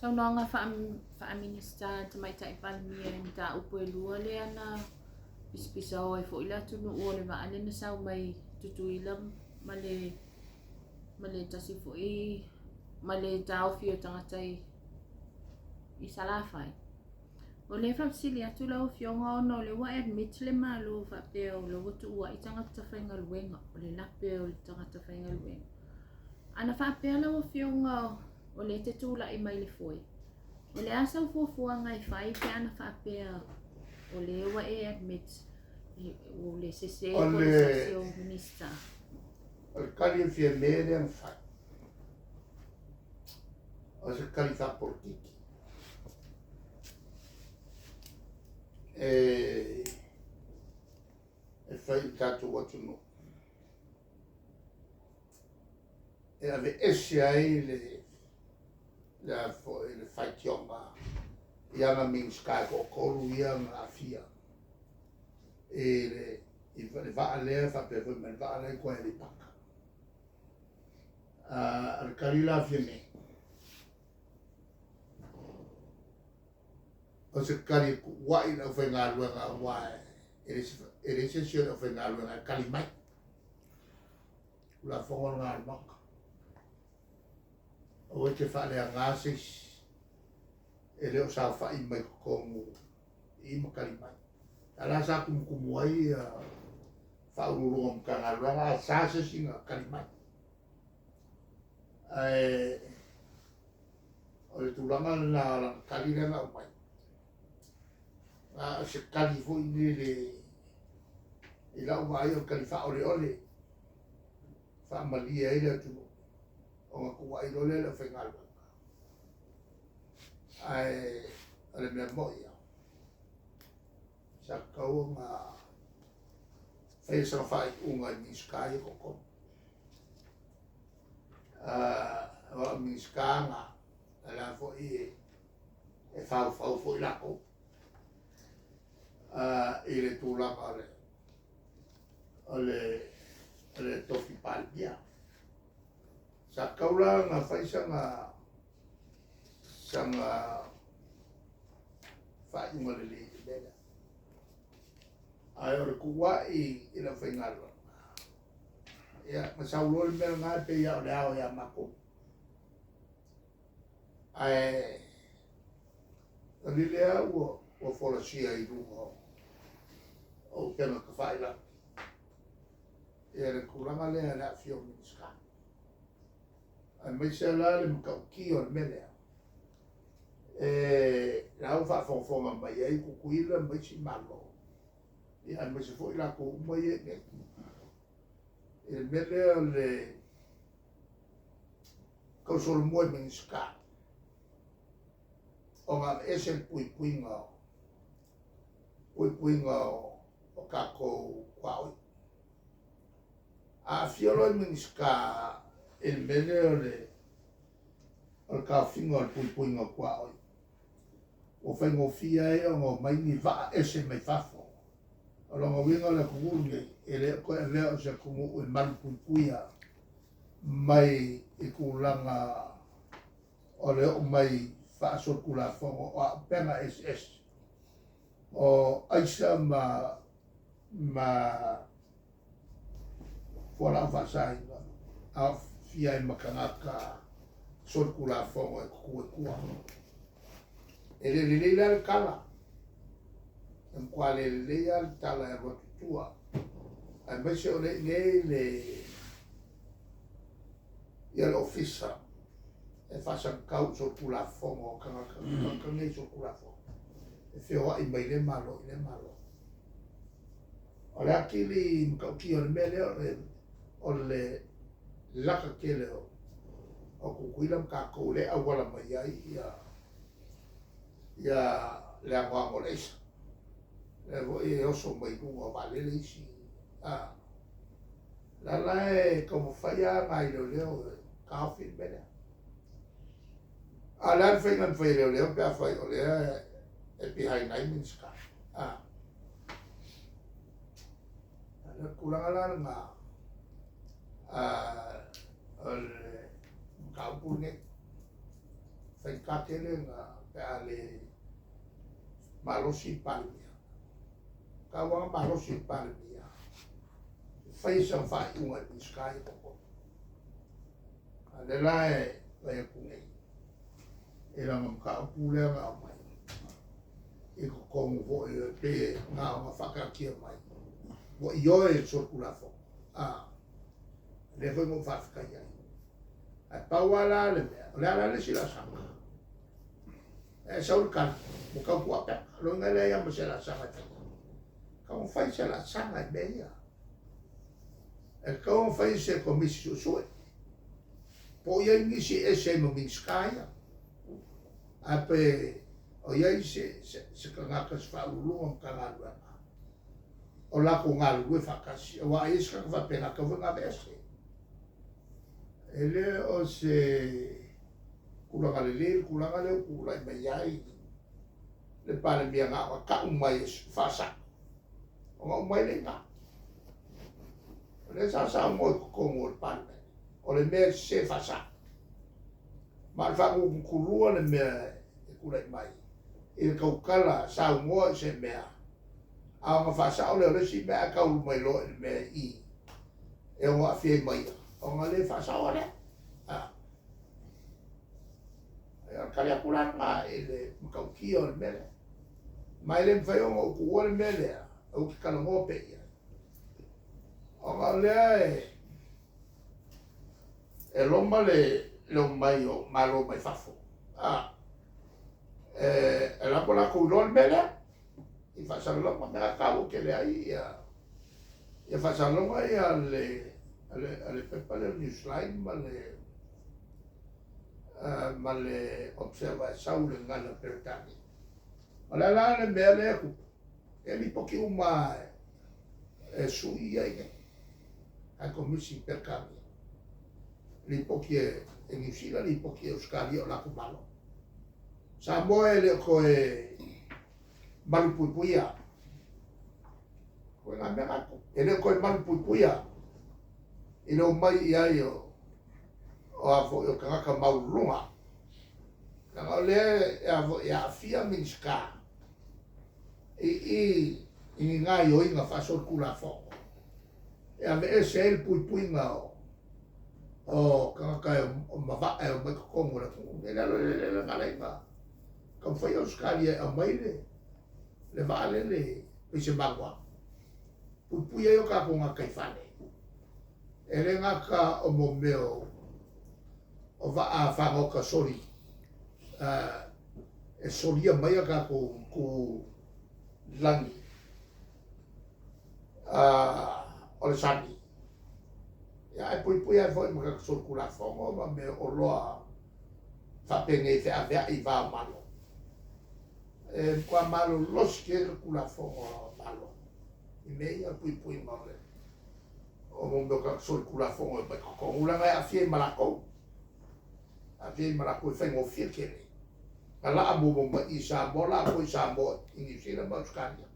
Taunanga wha-minister te mai tai palmia ni ta upo e lua le ana pisa o e fo ila tunu o le vaale na sau mai tutuila male tasi fo i male tau fio tangatai i salafai. O le whamsili atu lau fionga ono le wa admit le malo whapeo le watu ua i tangata whainga luenga o le lapeo le tangata whainga luenga. Ana whapea lau fionga o le te tūla i mai le foi. O le asa ufuafua ngai whai pe ana whapea o le wa e admit o le sese o le sesio minister. O le kari e fia mele ang whai. O se kari whaportiki. E whai tātou watu no. E ave ese ai le whai tionga. Ia ngā mings kai ko koru ia ngā fia. E le vaa lea whape fwy men vaa lea koe li paka. Ar karila fia me. O se kari wai na whai ngā luenga wai. E se sio na whai ngā luenga kali mai. Ula whongon ngā maka. O te wha lea ngā sis. E leo sa whai mai kongu i makari mai. Ala sa kumukumu ai whaururunga mga ngā luenga sa sis i ngā kari mai. O le tūranga na kari renga o mai. Se kari fo i le lau mai o kari wha ole ole. Wha malia e lea tūno. O ngā kua i lole le whainga luenga. Ale mea moia. Sa kau ngā whaisa whai unga ni skai koko. Wa mi skanga ala fo i e fau fo i lako. I le tūlanga ole tofi palpia. Sa kaula ngā whaisa ngā sanga whai unga le le bela. Ai ore kuwa i la whaingaro. Ia, masau lori mea ngā pe ia o le ao ia mako. Ai, lilea ua wholasia i runga o pena ka whaila. Ia re kuranga lea lea fio miniska. Ai maise la le mkau ki o le melea. Rau whawhonga mai ei kukuila maisi malo. Ia maise fo ila ko umai e neku. E mele o le kausolo moe miniska. O ngā esen puipuinga o kako kwaoi. A fiolo miniska e mele o le kawhinga o puipuinga kwaoi. O whaingo fia e o ngō mai ni vaa esen mai fafo. O longa winga le kukurunge e leo koe leo se kumu e malupuikuia mai i kulanga o leo mai whaasor kula whongo o a penga SS o aisa ma whala whaasai a fia i makangaka sor kula whongo e kukue kua e le leila le kala en quale lea tala e rotutua. Ai mese o le ia le ofisa e fasan kau so kula fongo kanga so kula fongo. E feo ai mai le malo. O le akili mkauki o le mele o le laka kele o kukuila mkako le awala mai ai ia le angoango leisa. E oso mai kunga valele isi. La e como falla ngai leo kawhin bene. La whaingan whai leo pia whai o lea e pihai nai minska. La kuranga la ngā o le mkaupune fai katele nga pe ale malosi palmia ka wa malosi palmia fai sa fai unga ni sky ko ale lai lai ku nei era ngam ka pule nga mai e ko komo vo e pe nga ma faka kia mai vo io e sorkula fo le foi mo fafka ia a pawala le sila sama e saul kan mo ka ku apa lo ngale ya mo sila sama ka mo fai sila sama e beia e ka mo fai se komisi so po ia ni si ese mo min skaya ape o ia se ka ngaka fa lu ka ngala o la ko ngalu e fakasi o ai ska fa pena ka va vese ele o se kula galile kula mai ai le pale mia nga ka mai fa sa o mai le nga le sa mo ko mo pale o le me se fa sa ma fa ko kulua le me kula mai e ka kala sa mo se mea a ma fa sa ole si me ka u mai lo me I e o afie mai o nga le fa sa ole e ka le kula ma ele ka ki o me mai le fa o ku o me le o ka no mo pe o nga le e lo mai o malo mai fa fo e la pola ku lo me le I fasalonga me acabo que le aí e fasalonga e ale pepa le newsline ma le observa saule ngana pertani ala la le mele ku e li poki uma e sui ai a komisi perkami li poki e New Zealand li poki Australia la ku malo sa moele ko malupuipuia ko nga mera ko ele ko malupuipuia ele o mai ia o avo o ka maulunga nga le avo ia fia minska i nga yo nga fa sol kula fo e ave ese el puipuinga o ka o mava e o mai ko mo le nga le nga ka foi Australia a mai le vale le pise magua pupuia yo ka ponga kai fale ele nga ka o momeo o va a fa ka sori e soria mai ka ku langi o le sani ya e pupuia foi mo ka sorkula fongo ma me o loa fa penge fe avea I va malo qua malo los que kula fo malo I meia pui male o mo ka sol kula fo ko ula ga afie malako fe mo fie ke ala abu mo I sa bola ko sa bo I sila ba skania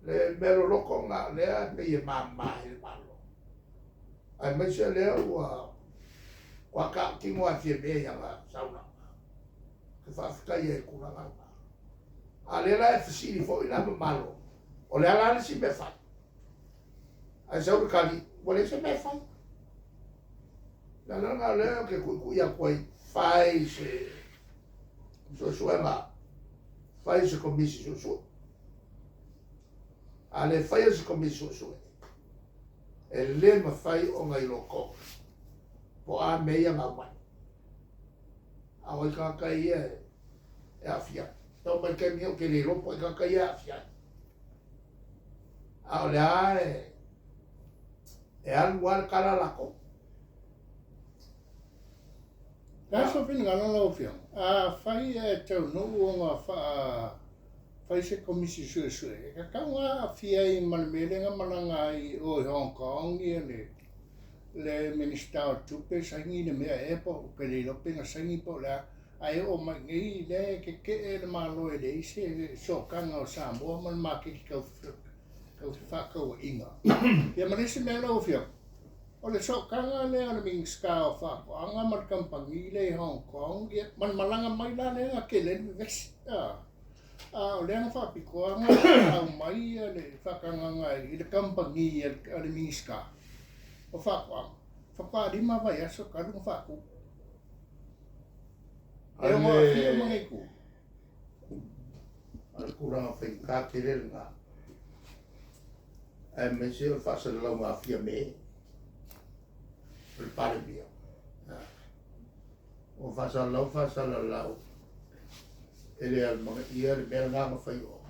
le mero loko nga le a me mama il malo ai me se le wa ka ki mo afie me ya la sauna fa fika ye kula nga ale la fsili fo ina malo o le ala si me fa a sa u kali wole se me fa la nga le ke ku ya ko fai se so ma fai se komisi so ale fai se komisi so e le ma fai o ngai loko po a me ya ma a o ka kai e afia to ma ke mi o ke le ro po ka kai afia a o la e al wal kala la ko ka so pin ga no fio a fai e te no nga fai se komisi so ka nga afia I malmele nga malanga I o Hong Kong ni le minister tupe sangi le mea e po pe le lope nga sangi po la ai o mai ngi le ke e le malo e le se so kanga o Samoa man ma ke ka fa ka o inga ya ma se me lo fio O le sokanga le ana ming ska o whako anga mar kampangi le Hong Kong man malanga mai la le nga kelen ves o le anga whapiko anga au mai le whakanga ngai i le kampangi ana ming ska o whako anga whaparima vai aso karunga whako e o mga whia mga iku Al kurang whaika kere nga e me se o whasalau ngā whia me pare bia. O whasalau. Ele al mga ia le mea ngā mawhai o.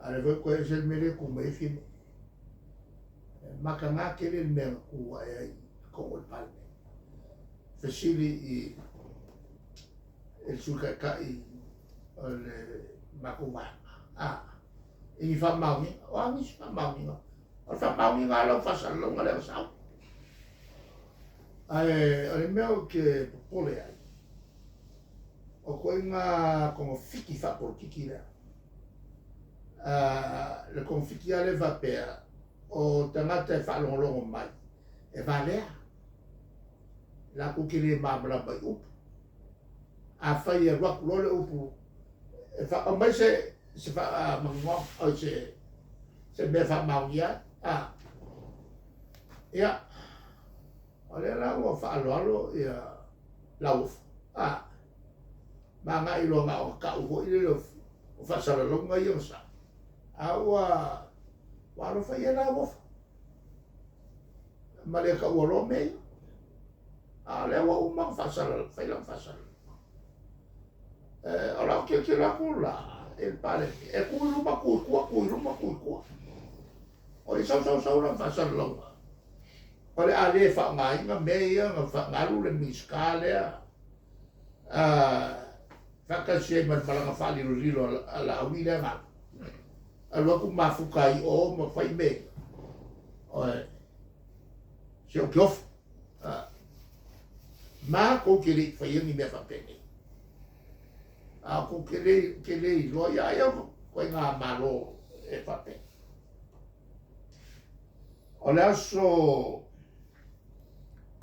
Ale voi koe se mere ku me whine. Maka ngā kere le mea ku ai ai kongo le pare me. Whasiri i el sukai o le mako maa. Ini whamaungi. O angis whamaungi ngā. O whamaungi ngā lau whasalau ngā leo sau. Ai meu ke pole ai. O koe ngā kongo whiki whaporo kiki rea. Le kongo whiki ale whapea o tangata e whalongolongo mai. E whalea. La kukiri mamara mai upu. A whai e waku lole upu. E wha o mai se wha mangong o se me wha maungia. Ia. Ole la o fa alo ia lauf manga i longa o ka u i le o fa sala longa i sa wa ro fa ia la wo male ka o lo me le wa u ma fa sala fa la fa sala ora che la culla il pare e cu ma cu o i sa la fa sala longa Pare ale whaangai ngā mea, ngā whaangaru le miska lea. Whakasei man malanga whaliru rilo ala awi lea ngā. Alua ku mafukai o ma whai me. Oe. Seo kiofu. Mā kou kere whaiangi mea whapene. Kou kere i loa ia ia koe ngā malo e whapene. O le aso